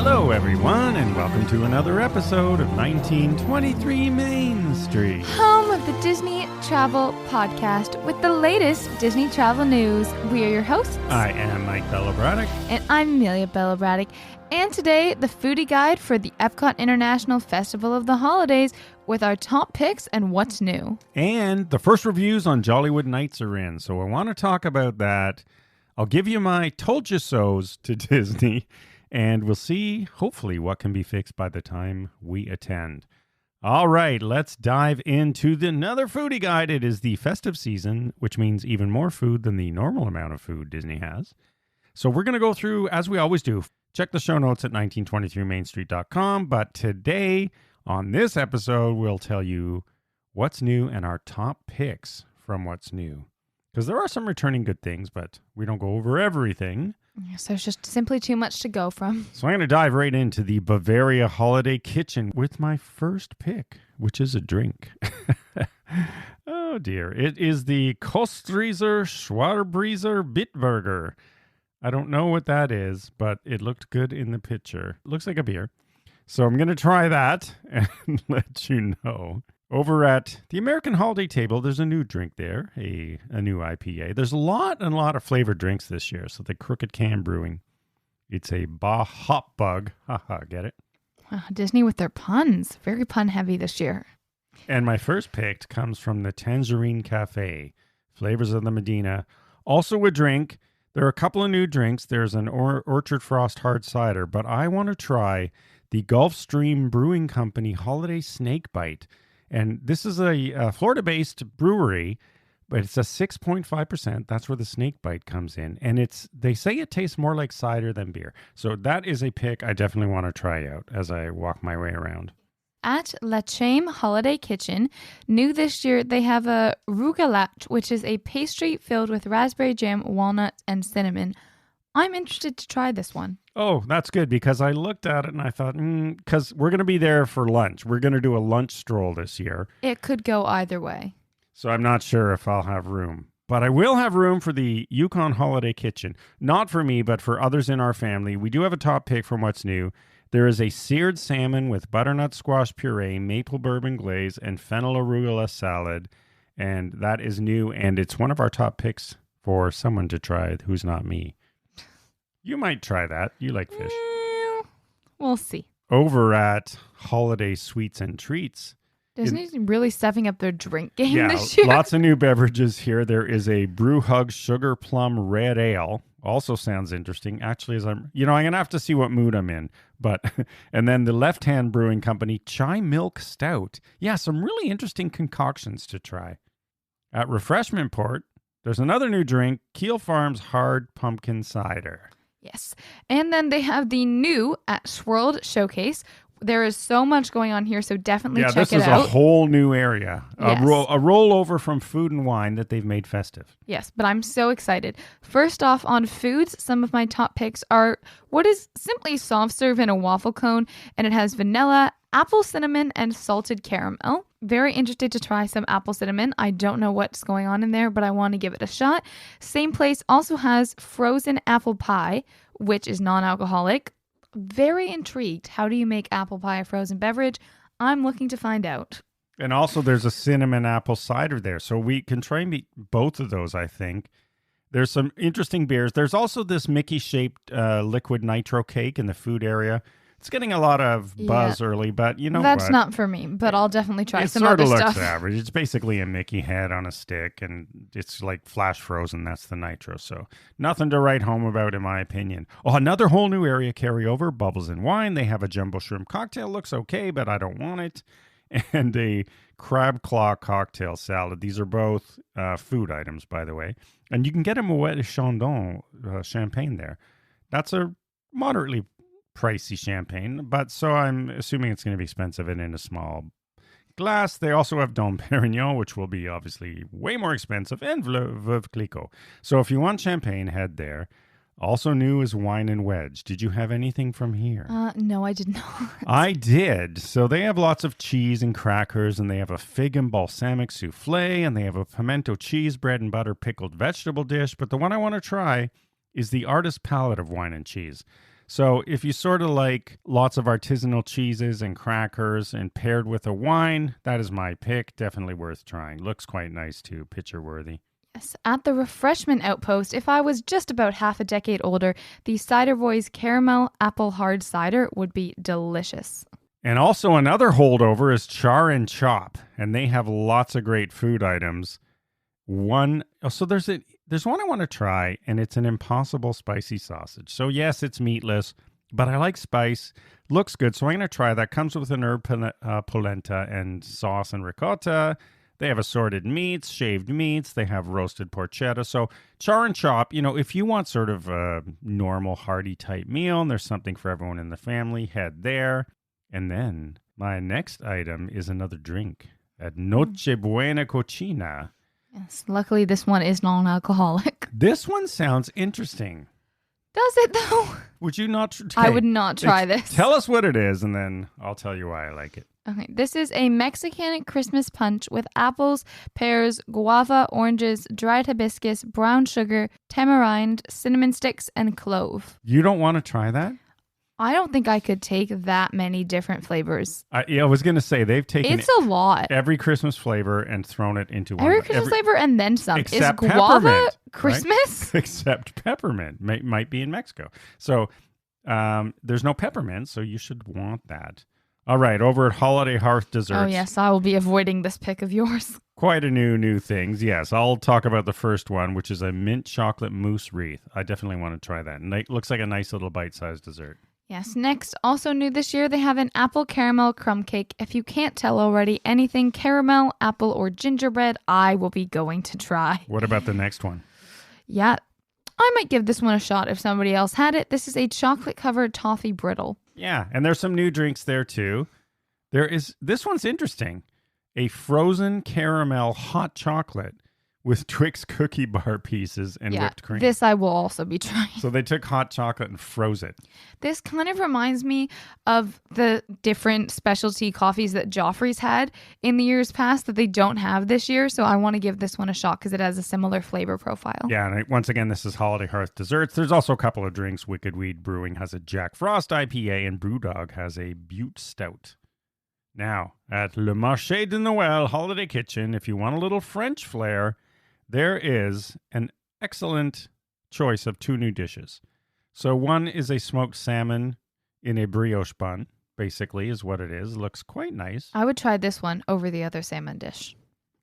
Hello, everyone, and welcome to another episode of 1923 Main Street. Home of the Disney Travel Podcast with the latest Disney travel news. We are your hosts. I am Mike Bellabraddock. And I'm Amelia Bellabraddock. And today, the foodie guide for the EPCOT International Festival of the Holidays with our top picks and what's new. And the first reviews on Jollywood Nights are in, so I want to talk about that. I'll give you my told you so's to Disney, and we'll see, hopefully, what can be fixed by the time we attend. All right, let's dive into another foodie guide. It is the festive season, which means even more food than the normal amount of food Disney has. So we're going to go through, as we always do, check the show notes at 1923mainstreet.com. But today, on this episode, we'll tell you what's new and our top picks from what's new. Because there are some returning good things, but we don't go over everything. So there's just simply too much to go from. So I'm going to dive right into the Bavaria Holiday Kitchen with my first pick, which is a drink. Oh dear. It is the Köstritzer Schwarbrieser Bitburger. I don't know what that is, but it looked good in the picture. It looks like a beer. So I'm going to try that and let you know. Over at the American Holiday Table, there's a new drink there, a new IPA. There's a lot of flavored drinks this year. So the Crooked Can Brewing, it's a Bah Hop Bug. Haha, get it? Disney with their puns. Very pun heavy this year. And my first pick comes from the Tangerine Cafe, Flavors of the Medina. Also a drink. There are a couple of new drinks. There's an Orchard Frost Hard Cider, but I want to try the Gulfstream Brewing Company Holiday Snake Bite. And this is a Florida-based brewery, but it's a 6.5%. That's where the snake bite comes in. And they say it tastes more like cider than beer. So that is a pick I definitely want to try out as I walk my way around. At La Chame Holiday Kitchen, new this year, they have a rougalat, which is a pastry filled with raspberry jam, walnuts, and cinnamon. I'm interested to try this one. Oh, that's good, because I looked at it and I thought, because we're going to be there for lunch. We're going to do a lunch stroll this year. It could go either way. So I'm not sure if I'll have room. But I will have room for the Yukon Holiday Kitchen. Not for me, but for others in our family. We do have a top pick from what's new. There is a seared salmon with butternut squash puree, maple bourbon glaze, and fennel arugula salad. And that is new, and it's one of our top picks for someone to try who's not me. You might try that. You like fish. We'll see. Over at Holiday Sweets and Treats. Disney's really stepping up their drink game this year. Lots of new beverages here. There is a Brew Hug Sugar Plum Red Ale. Also sounds interesting. Actually, as I'm going to have to see what mood I'm in. And then the Left Hand Brewing Company Chai Milk Stout. Yeah, some really interesting concoctions to try. At Refreshment Port, there's another new drink, Keel Farms Hard Pumpkin Cider. Yes. And then they have the new at Swirled Showcase. There is so much going on here, so definitely check it out. Yeah, this is a whole new area. Yes. A rollover from Food and Wine that they've made festive. Yes, but I'm so excited. First off, on foods, some of my top picks are what is simply soft serve in a waffle cone, and it has vanilla, apple cinnamon, and salted caramel. Very interested to try some apple cinnamon. I don't know what's going on in there, but I want to give it a shot. Same place also has frozen apple pie, which is non-alcoholic. Very intrigued. How do you make apple pie a frozen beverage? I'm looking to find out. And also there's a cinnamon apple cider there. So we can try and meet both of those, I think. There's some interesting beers. There's also this Mickey-shaped liquid nitro cake in the food area. It's getting a lot of buzz early, but you know That's what? not for me, but I'll definitely try some other stuff. It sort of looks average. It's basically a Mickey head on a stick, and it's like flash frozen. That's the nitro. So nothing to write home about, in my opinion. Oh, another whole new area carryover, Bubbles and Wine. They have a jumbo shrimp cocktail. Looks okay, but I don't want it. And a crab claw cocktail salad. These are both food items, by the way. And you can get a Moet Chandon champagne there. That's a moderately pricey champagne, but so I'm assuming it's going to be expensive and in a small glass. They also have Dom Perignon, which will be obviously way more expensive, and Veuve Clicquot. So if you want champagne, head there. Also new is Wine and Wedge. Did you have anything from here? No, I did not. I did. So they have lots of cheese and crackers, and they have a fig and balsamic souffle, and they have a pimento cheese, bread and butter pickled vegetable dish. But the one I want to try is the artist palette of wine and cheese. So if you sort of like lots of artisanal cheeses and crackers and paired with a wine, that is my pick. Definitely worth trying. Looks quite nice too, picture worthy. Yes, at the refreshment outpost, if I was just about half a decade older, the Cider Boys caramel apple hard cider would be delicious. And also another holdover is Char and Chop, and they have lots of great food items. So there's one I want to try, and it's an impossible spicy sausage. So yes, it's meatless, but I like spice. Looks good, so I'm going to try that. Comes with an herb polenta and sauce and ricotta. They have assorted meats, shaved meats. They have roasted porchetta. So Char and Chop, if you want sort of a normal hearty type meal and there's something for everyone in the family, head there. And then my next item is another drink at Noche Buena Cochina. Yes, luckily this one is non-alcoholic. This one sounds interesting. Does it though? Would you not? I would not try this. Tell us what it is, and then I'll tell you why I like it. Okay, this is a Mexican Christmas punch with apples, pears, guava, oranges, dried hibiscus, brown sugar, tamarind, cinnamon sticks, and clove. You don't want to try that? I don't think I could take that many different flavors. I was going to say they've taken It's a lot. every Christmas flavor and thrown it into one. Every Christmas flavor and then some. Except is guava peppermint, Christmas? Right? Except peppermint might be in Mexico. So there's no peppermint, so you should want that. All right, over at Holiday Hearth Desserts. Oh yes, I will be avoiding this pick of yours. Quite a new things. Yes, I'll talk about the first one, which is a mint chocolate mousse wreath. I definitely want to try that. And it looks like a nice little bite-sized dessert. Yes, next, also new this year, they have an apple caramel crumb cake. If you can't tell already, anything caramel, apple, or gingerbread, I will be going to try. What about the next one? Yeah, I might give this one a shot if somebody else had it. This is a chocolate-covered toffee brittle. Yeah, and there's some new drinks there too. This one's interesting. A frozen caramel hot chocolate with Twix cookie bar pieces and whipped cream. This I will also be trying. So they took hot chocolate and froze it. This kind of reminds me of the different specialty coffees that Joffrey's had in the years past that they don't have this year. So I want to give this one a shot because it has a similar flavor profile. Yeah, and once again, this is Holiday Hearth Desserts. There's also a couple of drinks. Wicked Weed Brewing has a Jack Frost IPA and Brewdog has a Butte Stout. Now, at Le Marché de Noël Holiday Kitchen, if you want a little French flair, there is an excellent choice of two new dishes. So one is a smoked salmon in a brioche bun, basically is what it is. It looks quite nice. I would try this one over the other salmon dish.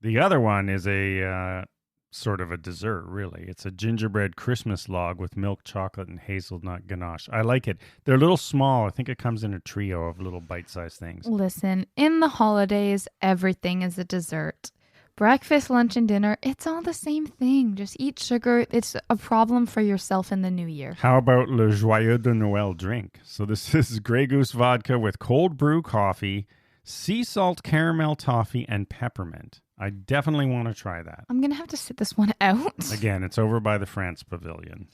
The other one is a sort of a dessert, really. It's a gingerbread Christmas log with milk chocolate and hazelnut ganache. I like it. They're a little small. I think it comes in a trio of little bite-sized things. Listen, in the holidays, everything is a dessert. Breakfast, lunch, and dinner, it's all the same thing. Just eat sugar. It's a problem for yourself in the new year. How about Le Joyeux de Noël drink? So this is Grey Goose vodka with cold brew coffee, sea salt caramel toffee, and peppermint. I definitely want to try that. I'm going to have to sit this one out. Again, it's over by the France Pavilion.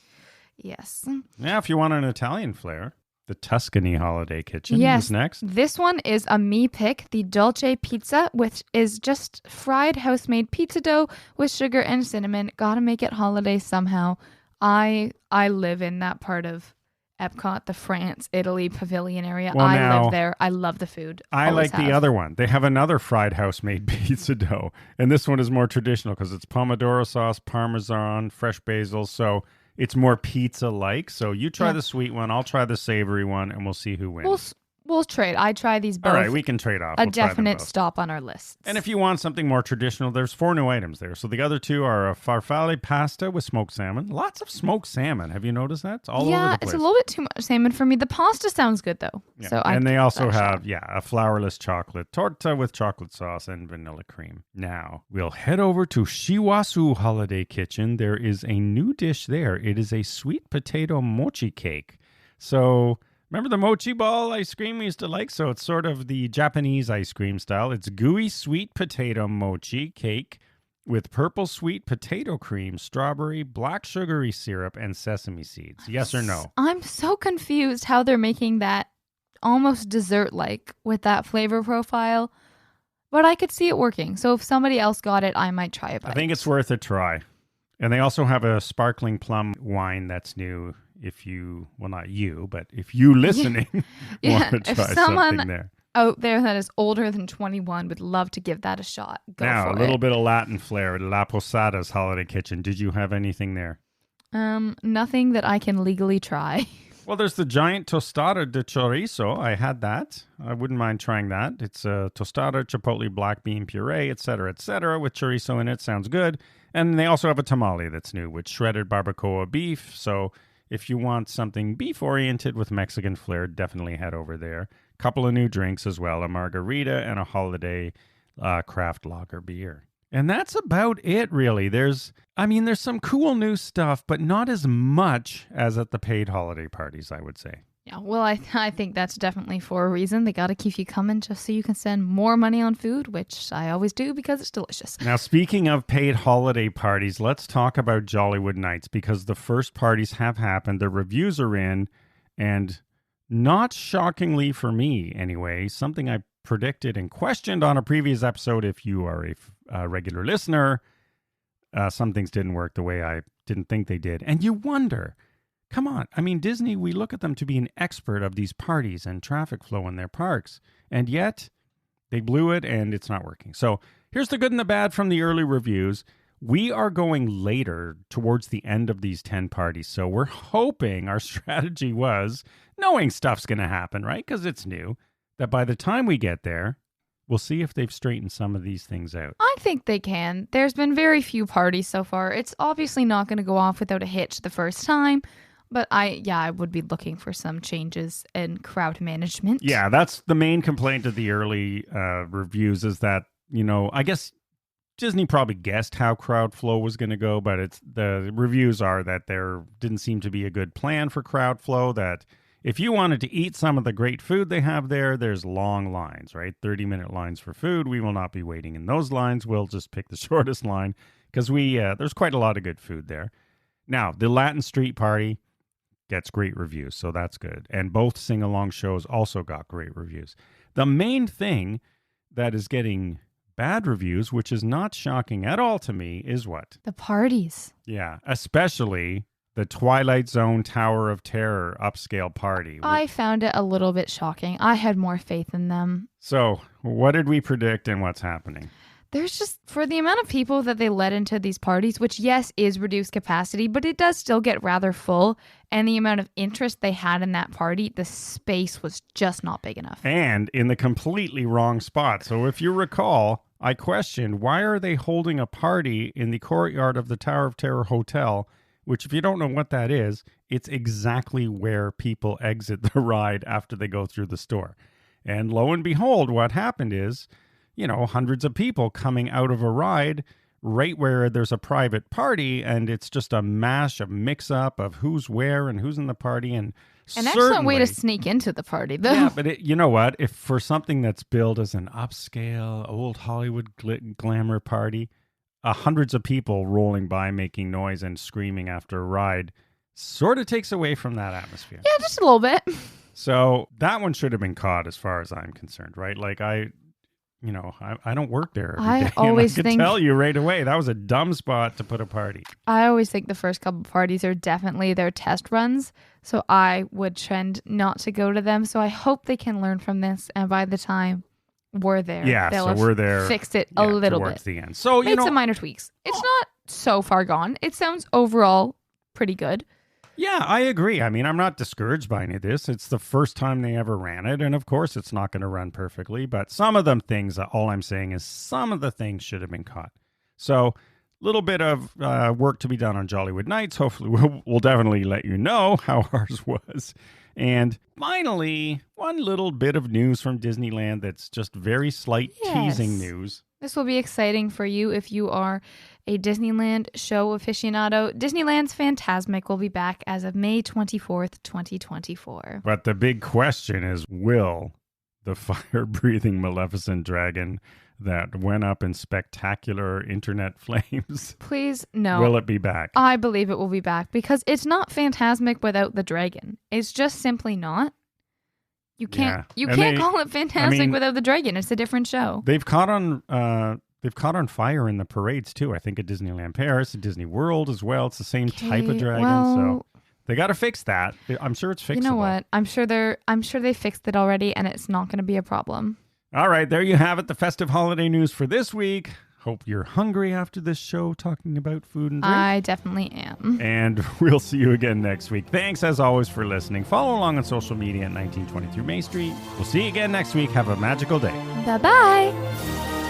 Yes. Now, if you want an Italian flair, the Tuscany Holiday Kitchen is next. This one is a me pick, the Dolce Pizza, which is just fried house-made pizza dough with sugar and cinnamon. Gotta make it holiday somehow. I live in that part of EPCOT, the France, Italy pavilion area. Well, I live there. I love the food. I Always like the have. other one. They have another fried house-made pizza dough. And this one is more traditional because it's pomodoro sauce, parmesan, fresh basil. So it's more pizza-like. So you try the sweet one, I'll try the savory one, and we'll see who wins. We'll trade. I try these both. All right, we can trade off. A We'll try them definite both. stop on our list. And if you want something more traditional, there's 4 new items there. So the other 2 are a farfalle pasta with smoked salmon. Lots of smoked salmon. Have you noticed that? It's all over the place. It's a little bit too much salmon for me. The pasta sounds good though. Yeah. So and they also have, a a flourless chocolate torta with chocolate sauce and vanilla cream. Now, we'll head over to Shiwasu Holiday Kitchen. There is a new dish there. It is a sweet potato mochi cake. So remember the mochi ball ice cream we used to like? So it's sort of the Japanese ice cream style. It's gooey sweet potato mochi cake with purple sweet potato cream, strawberry, black sugary syrup, and sesame seeds. Yes or no? I'm so confused how they're making that almost dessert-like with that flavor profile. But I could see it working. So if somebody else got it, I might try it. I think it's worth a try. And they also have a sparkling plum wine that's new if you, well, not you, but if you listening Yeah, want to if try someone something there. out there that is older than 21 would love to give that a shot. Go Now, for a little it. bit of Latin flair at La Posada's Holiday Kitchen. Did you have anything there? Nothing that I can legally try. Well, there's the giant tostada de chorizo. I had that. I wouldn't mind trying that. It's a tostada, chipotle, black bean puree, etc., with chorizo in it. Sounds good. And they also have a tamale that's new with shredded barbacoa beef. So if you want something beef-oriented with Mexican flair, definitely head over there. Couple of new drinks as well, a margarita and a holiday craft lager beer. And that's about it, really. There's some cool new stuff, but not as much as at the paid holiday parties, I would say. Yeah, well, I think that's definitely for a reason. They got to keep you coming just so you can spend more money on food, which I always do because it's delicious. Now, speaking of paid holiday parties, let's talk about Jollywood Nights because the first parties have happened. The reviews are in, and not shockingly for me anyway, something I predicted and questioned on a previous episode. If you are a regular listener, some things didn't work the way I didn't think they did. And you wonder, come on, Disney, we look at them to be an expert of these parties and traffic flow in their parks. And yet they blew it and it's not working. So here's the good and the bad from the early reviews. We are going later towards the end of these 10 parties. So we're hoping, our strategy was, knowing stuff's going to happen, right? Because it's new, that by the time we get there, we'll see if they've straightened some of these things out. I think they can. There's been very few parties so far. It's obviously not going to go off without a hitch the first time. But I would be looking for some changes in crowd management. Yeah, that's the main complaint of the early reviews is that, I guess Disney probably guessed how crowd flow was going to go, but the reviews are that there didn't seem to be a good plan for crowd flow, that if you wanted to eat some of the great food they have there, there's long lines, right? 30-minute lines for food. We will not be waiting in those lines. We'll just pick the shortest line because there's quite a lot of good food there. Now, the Latin Street Party gets great reviews, so that's good. And both sing-along shows also got great reviews. The main thing that is getting bad reviews, which is not shocking at all to me, is what? The parties. Yeah, especially the Twilight Zone Tower of Terror upscale party. I found it a little bit shocking. I had more faith in them. So, what did we predict and what's happening? There's just, for the amount of people that they let into these parties, which yes, is reduced capacity, but it does still get rather full. And the amount of interest they had in that party, the space was just not big enough. And in the completely wrong spot. So if you recall, I questioned, why are they holding a party in the courtyard of the Tower of Terror Hotel, which if you don't know what that is, it's exactly where people exit the ride after they go through the store. And lo and behold, what happened is, hundreds of people coming out of a ride right where there's a private party, and it's just a mix-up of who's where and who's in the party. And an excellent way to sneak into the party, though. Yeah, but you know what? If for something that's billed as an upscale, old Hollywood glamour party, hundreds of people rolling by making noise and screaming after a ride sort of takes away from that atmosphere. Yeah, just a little bit. So that one should have been caught as far as I'm concerned, right? Like I don't work there every day. I can tell you right away, that was a dumb spot to put a party. I always think the first couple parties are definitely their test runs. So I would trend not to go to them. So I hope they can learn from this. And by the time we're there, we're there. Fixed it a little towards bit. The end. So, made some minor tweaks. It's not so far gone. It sounds overall pretty good. Yeah, I agree. I'm not discouraged by any of this. It's the first time they ever ran it. And of course, it's not going to run perfectly. But some of them things, all I'm saying is some of the things should have been caught. So a little bit of work to be done on Jollywood Nights. Hopefully, we'll definitely let you know how ours was. And finally, one little bit of news from Disneyland that's just very slight teasing news. This will be exciting for you if you are a Disneyland show aficionado. Disneyland's Fantasmic will be back as of May 24th, 2024. But the big question is, will the fire-breathing Maleficent dragon that went up in spectacular internet flames, please, no. Will it be back? I believe it will be back because it's not Fantasmic without the dragon. It's just simply not. You can't call it Fantastic without the dragon. It's a different show. They've caught on fire in the parades too. I think at Disneyland Paris, at Disney World as well. It's the same type of dragon. So They got to fix that. I'm sure it's fixable. You know what? I'm sure they fixed it already, and it's not going to be a problem. All right, there you have it, the festive holiday news for this week. Hope you're hungry after this show talking about food and drink. I definitely am. And we'll see you again next week. Thanks, as always, for listening. Follow along on social media at 1923 Main Street. We'll see you again next week. Have a magical day. Bye-bye.